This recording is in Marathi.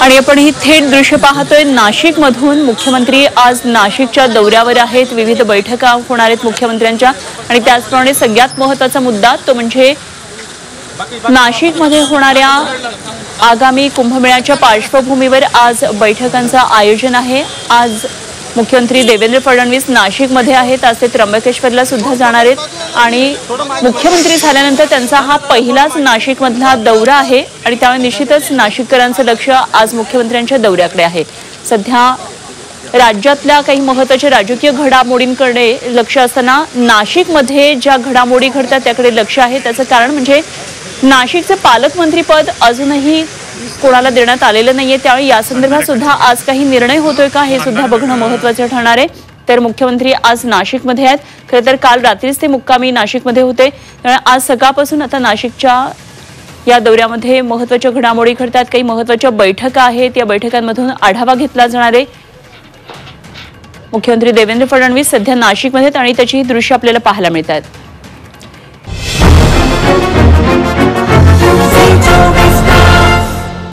आणि आपण ही थेट दृश्य पाहतोय नाशिक मधून। मुख्यमंत्री आज नाशिकच्या दौऱ्यावर आहेत, विविध बैठका होणार आहेत मुख्यमंत्र्यांच्या। आणि त्याचप्रमाणे सगळ्यात महत्त्वाचा मुद्दा तो म्हणजे नाशिकमध्ये होणाऱ्या आगामी कुंभमेळ्याच्या पार्श्वभूमीवर आज बैठकांचं आयोजन आहे। आज मुख्यमंत्री देवेंद्र फडणवीस नाशिकमध्ये आहेत, आज ते त्र्यंबकेश्वरला सुद्धा जाणार आहेत आणि मुख्यमंत्री झाल्यानंतर त्यांचा हा पहिलाच नाशिकमधला दौरा आहे आणि त्यामुळे निश्चितच नाशिककरांचं लक्ष आज मुख्यमंत्र्यांच्या दौऱ्याकडे आहे। सध्या राज्यातल्या काही महत्त्वाच्या राजकीय घडामोडींकडे लक्ष असताना नाशिकमध्ये ज्या घडामोडी घडतात त्याकडे लक्ष आहे। त्याचं कारण म्हणजे नाशिकचे पालकमंत्रीपद अजूनही कोणाला देण्यात आलेलं नाहीये, त्यामुळे या संदर्भात सुद्धा आज काही निर्णय होतोय का हे सुद्धा बघणं महत्त्वाचं ठरणार आहे। तर मुख्यमंत्री आज नाशिकमध्ये आहेत, खरं तर काल रात्रीच ते मुक्कामी नाशिकमध्ये होते, त्यामुळे आज सकाळपासून आता नाशिकच्या या दौऱ्यामध्ये महत्त्वाच्या घडामोडी घडतात, काही महत्त्वाच्या बैठका आहेत, या बैठकांमधून आढावा घेतला जाणार आहे। मुख्यमंत्री देवेंद्र फडणवीस सध्या नाशिकमध्ये आहेत आणि त्याची दृश्य आपल्याला पाहायला मिळतात।